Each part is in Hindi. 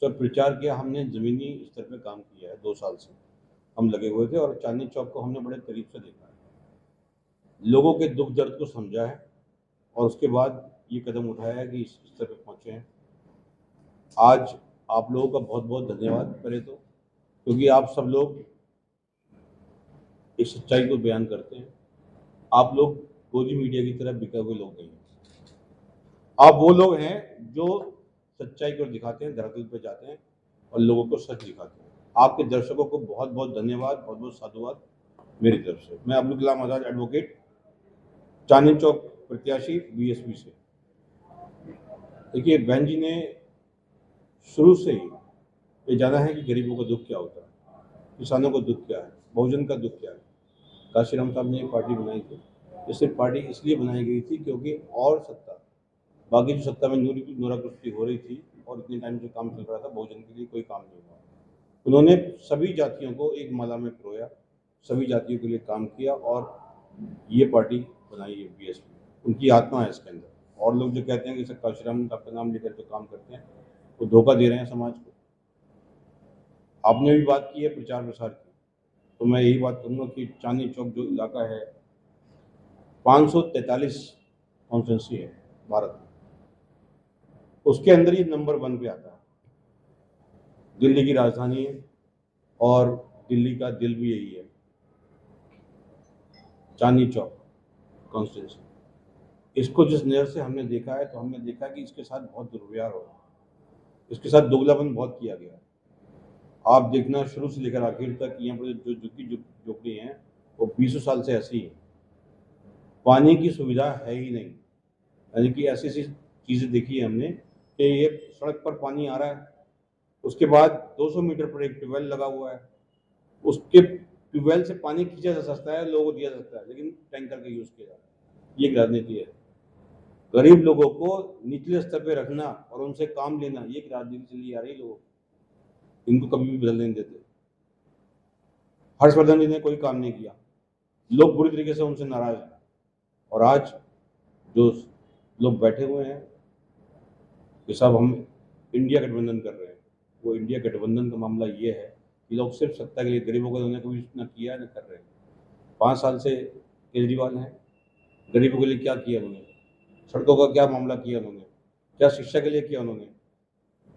सर प्रचार किया हमने, ज़मीनी स्तर पे काम किया है, 2 साल से हम लगे हुए थे और चांदनी चौक को हमने बड़े करीब से देखा है, लोगों के दुख दर्द को समझा है और उसके बाद ये कदम उठाया है कि इस स्तर पे पहुँचे हैं। आज आप लोगों का बहुत बहुत धन्यवाद पहले तो, क्योंकि आप सब लोग इस सच्चाई को बयान करते हैं। आप लोग गोदी मीडिया की तरह बिका हुए लोग नहीं हैं। आप वो लोग हैं जो सच्चाई को दिखाते हैं, धरातल पे जाते हैं और लोगों को सच दिखाते हैं। आपके दर्शकों को बहुत बहुत धन्यवाद, बहुत बहुत साधुवाद मेरी तरफ से। मैं अब्दुल कलाम आज़ाद एडवोकेट, चांदनी चौक प्रत्याशी बीएसपी से। देखिए बहन जी ने शुरू से ही ये जाना है कि गरीबों का दुख क्या होता है, किसानों का दुख क्या है, बहुजन का दुख क्या है। काशीराम साहब ने एक पार्टी बनाई थी, ये सिर्फ पार्टी इसलिए बनाई गई थी क्योंकि और सत्ता, बाकी जो सत्ता में नूरा कुश्ती हो रही थी और इतने टाइम से काम चल रहा था, बहुजन के लिए कोई काम नहीं हुआ। उन्होंने सभी जातियों को एक माला में पिरोया, सभी जातियों के लिए काम किया और ये पार्टी बनाई है बीएसपी। उनकी आत्मा है इसके अंदर। और लोग जो कहते हैं कि सर काशीराम साहब का नाम लेकर तो काम करते हैं, वो धोखा दे रहे हैं समाज को। आपने भी बात की है प्रचार प्रसार की, तो मैं यही बात करूँगा कि चांदनी चौक जो इलाका है, 543 कॉन्स्टिट्यूंसी है भारत में, उसके अंदर ये नंबर 1 पे आता है। दिल्ली की राजधानी है और दिल्ली का दिल भी यही है, चांदनी चौक कॉन्स्टिट्यूंसी। इसको जिस नज़र से हमने देखा है, तो हमने देखा कि इसके साथ बहुत दुर्व्यवहार हो रहा है, इसके साथ दोगलापन बहुत किया गया है। आप देखना शुरू से लेकर आखिर तक यहाँ पर जो झुग्गी झोपड़ी हैं वो 20 साल से ऐसी है। पानी की सुविधा है ही नहीं, यानी कि ऐसी ऐसी चीज़ें देखी है हमने कि ये सड़क पर पानी आ रहा है, उसके बाद 200 मीटर पर एक ट्यूबवेल लगा हुआ है, उसके ट्यूबवेल से पानी खींचा जा सकता है, लोगों को दिया जा सकता है, लेकिन टैंकर का यूज़ किया जाता है। ये एक राजनीति है। गरीब लोगों को निचले स्तर पे रखना और उनसे काम लेना, ये एक राजनीति चली आ रही है लोगों को, इनको कभी भी बदलने नहीं देते। हर्षवर्धन जी ने कोई काम नहीं किया, लोग बुरी तरीके से उनसे नाराज हैं। और आज जो लोग बैठे हुए हैं कि सब हम इंडिया गठबंधन कर रहे हैं, वो इंडिया गठबंधन का मामला ये है कि लोग सिर्फ सत्ता के लिए, गरीबों को उन्होंने कभी ना किया न कर रहे हैं। 5 साल से केजरीवाल हैं, गरीबों के लिए क्या किया उन्होंने, सड़कों का क्या मामला किया उन्होंने, क्या शिक्षा के लिए किया उन्होंने।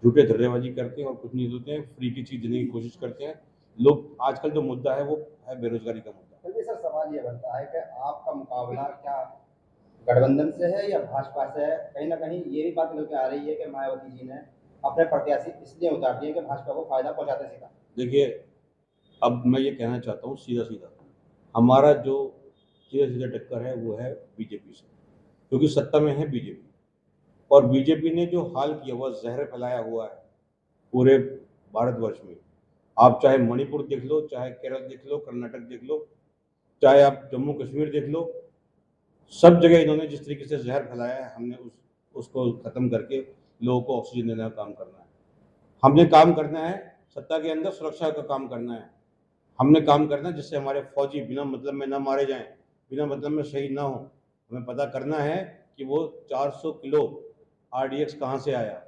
झूठे धर्रेबाजी करते हैं और कुछ नहीं देते हैं, फ्री की चीज़ देने की कोशिश करते हैं लोग। आजकल जो मुद्दा है वो है बेरोजगारी का मुद्दा। चलिए सर, सवाल ये बनता है कि आपका मुकाबला क्या गठबंधन से है या भाजपा से है? कहीं ना कहीं ये भी बात निकल के आ रही है कि मायावती जी ने अपने प्रत्याशी इसलिए उतार दिए कि भाजपा को फायदा पहुंचाते सीधा। देखिए, अब मैं ये कहना चाहता हूँ सीधा सीधा, हमारा जो सीधा सीधा टक्कर है वो है बीजेपी से, क्योंकि सत्ता में है बीजेपी। और बीजेपी ने जो हाल किया हुआ, जहर फैलाया हुआ है पूरे भारतवर्ष में। आप चाहे मणिपुर देख लो, चाहे केरल देख लो, कर्नाटक देख लो, चाहे आप जम्मू कश्मीर देख लो, सब जगह इन्होंने जिस तरीके से जहर फैलाया है, हमने उसको ख़त्म करके लोगों को ऑक्सीजन देने का काम करना है। हमने काम करना है सत्ता के अंदर, सुरक्षा का काम करना है। हमने काम करना है जिससे हमारे फौजी बिना मतलब में ना मारे जाएं, बिना मतलब में शहीद ना हो। हमें पता करना है कि वो 400 किलो आरडीएक्स कहाँ से आया।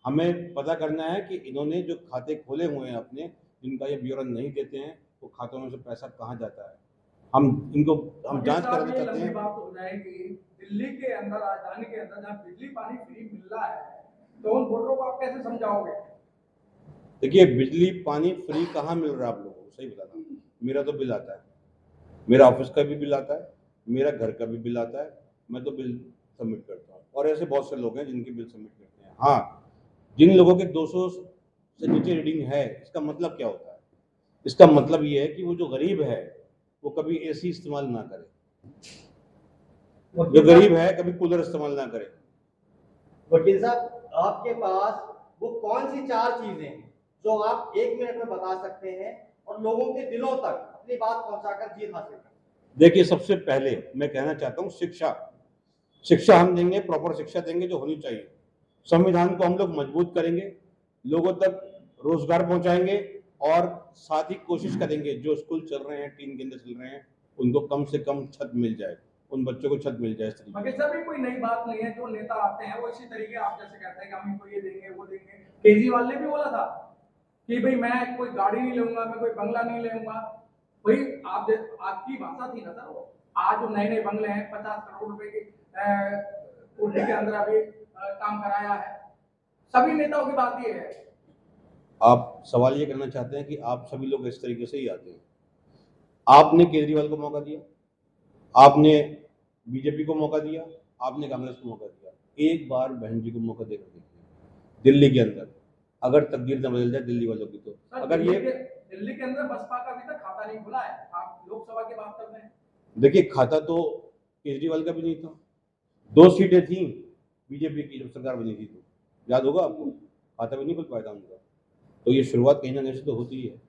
हमें पता करना है कि इन्होंने जो खाते खोले हुए हैं अपने, जिनका ये ब्यौरा नहीं देते हैं, वो खातों में से पैसा कहाँ जाता है। हम जांच कराना चाहते हैं। बात हो जाएगी दिल्ली के अंदर, राजधानी के अंदर जहाँ बिजली पानी फ्री मिल रहा है, तो उन वोटरों को आप कैसे समझाओगे? देखिए, बिजली पानी फ्री कहाँ मिल रहा है आप लोगों को, सही बताना। मेरा तो बिल आता है, मेरा ऑफिस का भी बिल आता है, मेरा घर का भी बिल आता है, मैं तो बिल सबमिट करता हूँ। और ऐसे बहुत से लोग हैं जिनके बिल सबमिट करते हैं। हाँ, जिन लोगों के 200 से नीचे रीडिंग है, इसका मतलब क्या होता है? इसका मतलब ये है कि वो जो गरीब है वो कभी एसी इस्तेमाल ना करे, जो गरीब है कभी कूलर इस्तेमाल ना करे। वकील साहब, आपके पास वो कौन सी 4 चीजें जो आप 1 मिनट में बता सकते हैं और लोगों के दिलों तक अपनी बात पहुंचाकर जीत हासिल कर? देखिए, सबसे पहले मैं कहना चाहता हूँ शिक्षा। शिक्षा हम देंगे, प्रॉपर शिक्षा देंगे जो होनी चाहिए। संविधान को हम लोग मजबूत करेंगे, लोगों तक रोजगार पहुंचाएंगे और साथ ही कोशिश करेंगे जो स्कूल चल रहे हैं, टीन के अंदर चल रहे हैं, उनको कम से कम छत मिल जाए। उन बच्चों को छत मिल जाए इस तरीके मगर सभी कोई नई बात नहीं है, जो नेता आते हैं वो इसी तरीके आप जैसे कहते हैं कि हम इनको ये देंगे वो देंगे। केजरीवाल ने भी बोला था कि भाई मैं कोई गाड़ी नहीं लूंगा, मैं कोई बंगला नहीं लूंगा। भाई आपकी भाषा थी ना सर वो। आज जो नए नए बंगले हैं 50 करोड़ रुपए की कोठी के अंदर अभी काम कराया है। सभी नेताओं की बात ये है। आप सवाल ये करना चाहते हैं कि आप सभी लोग इस तरीके से ही आते हैं। आपने केजरीवाल को मौका दिया, आपने बीजेपी को मौका दिया, आपने कांग्रेस को मौका दिया। एक बार बहन जी को मौका देकर देखिए दिल्ली के अंदर, अगर तकदीर न बदल जाए दिल्ली वालों की तो। सर, अगर ये दिल्ली के अंदर बसपा का अभी तक खाता नहीं खुला है, आप लोकसभा की बात कर रहे हैं। देखिए, खाता तो केजरीवाल का भी नहीं था, 2 सीटें थी बीजेपी की जब सरकार बनी थी, तो याद होगा आपको, खाता भी नहीं खुल पाया था उनका। तो ये शुरुआत कहीं ना कहीं से तो होती ही है।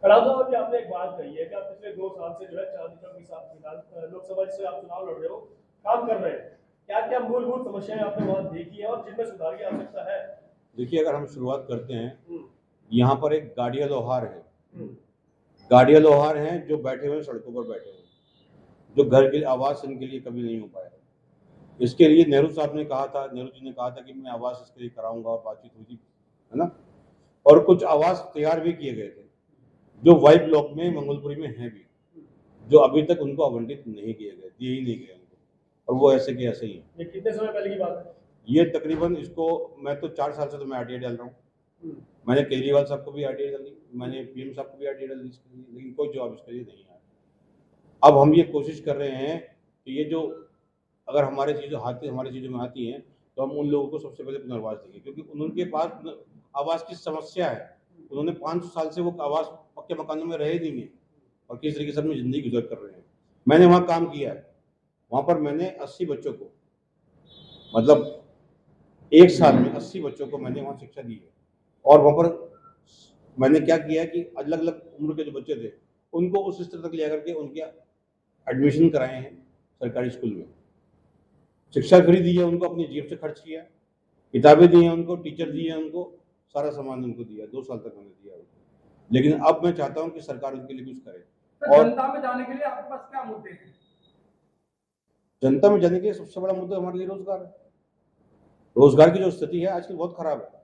राजा जी, आपने एक बात कही है कि आप पिछले 2 साल से जो है चांदनी चौक के साथ लोकसभा जिससे आप चुनाव लड़ रहे हो, काम कर रहे हैं। क्या क्या मूलभूत समस्याएं आपने वहां देखी है और जिनमें सुधार की आवश्यकता है? देखिए, अगर हम शुरुआत करते हैं, यहाँ पर एक गाड़िया लोहार है, गाड़िया लोहार हैं जो बैठे हुए सड़कों पर बैठे हुए, जो घर के आवास इनके लिए कभी नहीं हो पाया। इसके लिए नेहरू साहब ने कहा था, नेहरू जी ने कहा था कि मैं आवास इसके लिए कराऊंगा, और बातचीत हुई थी, है ना। और कुछ आवास तैयार भी किए गए थे जो वाई ब्लॉक में मंगोलपुरी में हैं भी, जो अभी तक उनको आवंटित नहीं किए गए, दिए ही नहीं गए उनको, और वो ऐसे के ऐसे ही हैं। ये कितने समय पहले की बात है? ये तकरीबन इसको, मैं तो 4 साल से तो मैं आरटीआई डाल रहा हूँ। मैंने केजरीवाल साहब को भी आरटीआई डाली, मैंने पीएम साहब को भी आरटीआई डाली इसके लिए, लेकिन कोई जवाब इसके लिए नहीं आया। अब हम ये कोशिश कर रहे हैं कि ये जो, अगर हमारी चीज़ों में आती हैं, तो हम उन लोगों को सबसे पहले पुनर्वास देंगे, क्योंकि उनके पास आवास की समस्या है। उन्होंने 500 साल से वो आवास पक्के मकानों में रहे नहीं है, और किस तरीके से अपनी ज़िंदगी गुजर कर रहे हैं। मैंने वहाँ काम किया है, वहाँ पर मैंने 80 बच्चों को, मतलब 1 साल में 80 बच्चों को मैंने वहाँ शिक्षा दी है। और वहाँ पर मैंने क्या किया है कि अलग अलग उम्र के जो बच्चे थे उनको उस स्तर तक ले करके उनके एडमिशन कराए हैं सरकारी स्कूल में, शिक्षा फ्री दी है उनको, अपनी जेब से खर्च किया, किताबें दी हैं उनको, टीचर दिए हैं उनको, सारा सामान उनको दिया, 2 साल तक मैंने दिया उनको। लेकिन अब मैं चाहता हूँ कि सरकार उनके लिए कुछ करे। तो और जनता में जाने के लिए आपके पास क्या मुद्दे हैं? जनता में जाने के लिए सबसे बड़ा मुद्दा हमारे लिए रोजगार है। रोजगार की जो स्थिति है आजकल बहुत खराब है।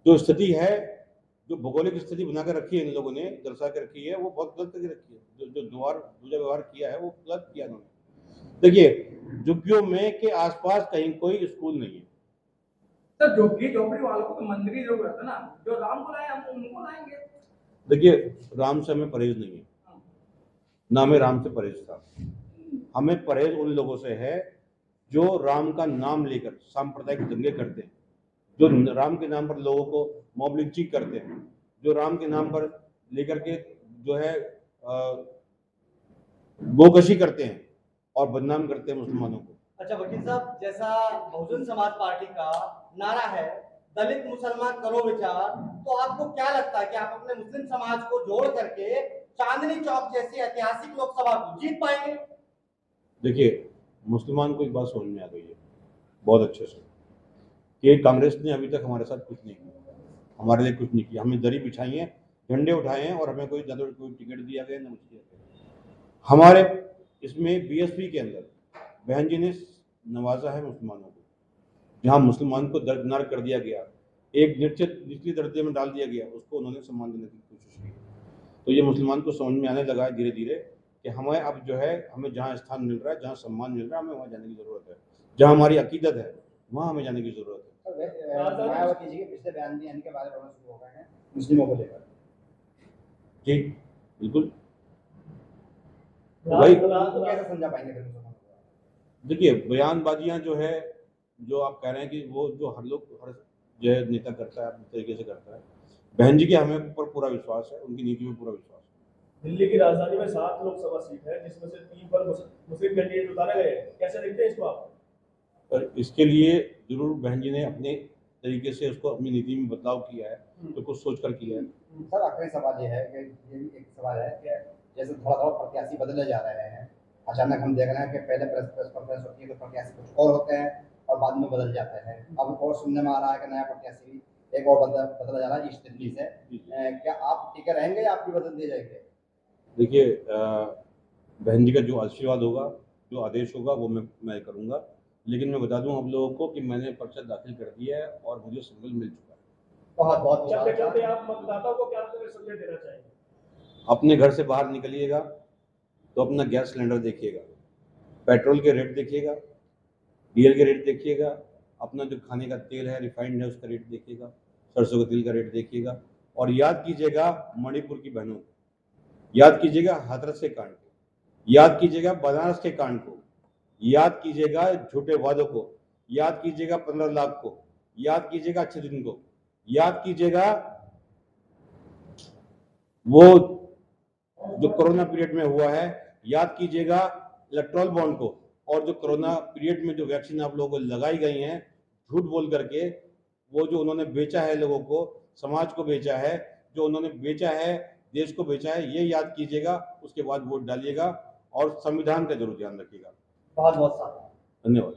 जो स्थिति है, जो भौगोलिक स्थिति बना कर रखी है इन लोगों ने, दर्शा कर रखी है, वो बहुत गलत करके रखी है। जो दूजा व्यवहार किया है वो गलत किया उन्होंने। देखिए, झुग्गियों में के आसपास कहीं कोई स्कूल नहीं है। सर, झुग्गी झोपड़ी वालों को तो मंदिर की जरूरत है ना, जो राम को लाए हम उनको लाएंगे। देखिए, राम से हमें परहेज नहीं है, ना हमें राम से परहेज था। हमें परहेज उन लोगों से है जो राम का नाम लेकर सांप्रदायिक दंगे करते हैं, जो राम के नाम पर लोगों को मॉब लिंचिंग करते हैं, जो राम के नाम पर लेकर के जो है गोकशी करते हैं और बदनाम करते हैं मुसलमानों को। अच्छा वकील साहब, जैसा बहुजन समाज पार्टी का नारा है दलित मुसलमान करो विचार, तो आपको क्या लगता है कि आप अपने मुस्लिम समाज को जोड़ करके चांदनी चौक जैसी ऐतिहासिक लोकसभा को जीत पाएंगे? देखिए, मुसलमान को एक बात समझ में आ गई है बहुत अच्छे से कि कांग्रेस ने अभी तक हमारे साथ कुछ नहीं किया, हमारे लिए कुछ नहीं किया। हमें दरी बिछाई है, झंडे उठाए हैं, और हमें कोई टिकट दिया गया न कुछ दिया गया। हमारे इसमें बीएसपी के अंदर बहन जी ने नवाजा है मुसलमानों को, जहाँ मुसलमान को दरकिनार कर दिया गया, एक निचली दर्जे में डाल दिया गया, उसको उन्होंने सम्मान देने की कोशिश की। तो ये मुसलमान को समझ में आने लगा है धीरे धीरे कि हमें अब जो है, हमें जहाँ स्थान मिल रहा है, जहाँ सम्मान मिल रहा है, हमें वहाँ जाने की ज़रूरत है। जहाँ हमारी अकीदत है वहाँ हमें जाने की ज़रूरत है। मायावती जी के पिछले बयान भी यानी के बाद होना शुरू हो गए हैं मुस्लिमों को लेकर। जी बिल्कुल। भाई कैसे समझा पाएंगे फिर मुसलमानों को? देखिए, बयानबाजियाँ जो है, जो आप कह रहे हैं कि वो जो हर जो है नेता करता है अपने तरीके से करता है, बहन जी के हमें ऊपर पूरा विश्वास है, उनकी नीति में पूरा विश्वास है। दिल्ली की राजधानी में 7 लोकसभा सीट है, जिसमें से 3 पर मुस्लिम कैंडिडेट उतारे गए। कैसे देखते हैं इसको आप? पर इसके लिए जरूर बहन जी ने अपने तरीके से उसको अपनी नीति में बदलाव किया है, तो कुछ सोच कर किया है। सर, आखिरी सवाल ये है कि ये भी एक सवाल है कि जैसे थोड़ा थोड़ा प्रत्याशी बदले जा रहे हैं, अचानक हम देख रहे हैं कि पहले प्रेस कॉन्फ्रेंस होती है तो प्रत्याशी कुछ और होते हैं और बाद में बदल जाते हैं। अब और सुनने में आ रहा है कि नया प्रत्याशी एक और बदला जा रहा है ईस्ट दिल्ली से। क्या आप टिके रहेंगे या आप भी बदल दिए जाएंगे? देखिए, बहन जी का जो आशीर्वाद होगा जो आदेश होगा वो मैं करूँगा। लेकिन मैं बता दूं आप लोगों को कि मैंने पर्चा दाखिल कर दिया है और मुझे संबल मिल चुका है। बहुत बहुत चलते चलते मुबारक। आप मतदाताओं को क्या संदेश देना चाहेंगे? अपने घर से बाहर निकलिएगा तो अपना गैस सिलेंडर देखिएगा, पेट्रोल के रेट देखिएगा, डीजल के रेट देखिएगा, अपना जो खाने का तेल है रिफाइंड है उसका रेट देखिएगा, सरसों के तेल का रेट देखिएगा। और याद कीजिएगा मणिपुर की बहनों को, याद कीजिएगा हाथरस के कांड को, याद कीजिएगा बनारस के कांड को, याद कीजिएगा झूठे वादों को, याद कीजिएगा 15 लाख को, याद कीजिएगा अच्छे दिन को, याद कीजिएगा वो जो कोरोना पीरियड में हुआ है, याद कीजिएगा इलेक्ट्रॉल बॉन्ड को, और जो कोरोना पीरियड में जो वैक्सीन आप लोगों को लगाई गई हैं झूठ बोल करके, वो जो उन्होंने बेचा है लोगों को, समाज को बेचा है, जो उन्होंने बेचा है देश को बेचा है, ये याद कीजिएगा। उसके बाद वोट डालिएगा और संविधान का जरूर ध्यान रखिएगा। बहुत बहुत साधुवाद। धन्यवाद।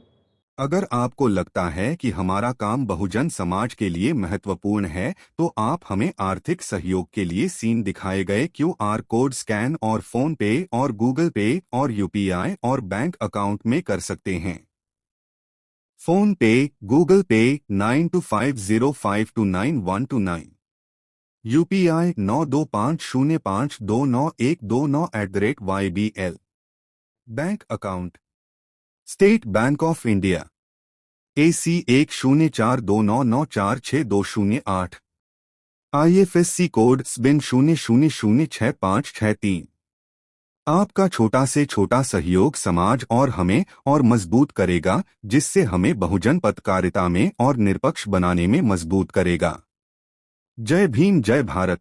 अगर आपको लगता है कि हमारा काम बहुजन समाज के लिए महत्वपूर्ण है तो आप हमें आर्थिक सहयोग के लिए सीन दिखाए गए QR कोड स्कैन और फोन पे और गूगल पे और UPI और बैंक अकाउंट में कर सकते हैं। फोन पे, गूगल पे 9250529129, UPI 9250529129 bank account state bank of India AC 1042994628, IFSC code SBIN 00066563। आपका छोटा से छोटा सहयोग समाज और हमें और मजबूत करेगा, जिससे हमें बहुजन पत्रकारिता में और निष्पक्ष बनाने में मजबूत करेगा। जय भीम, जय भारत।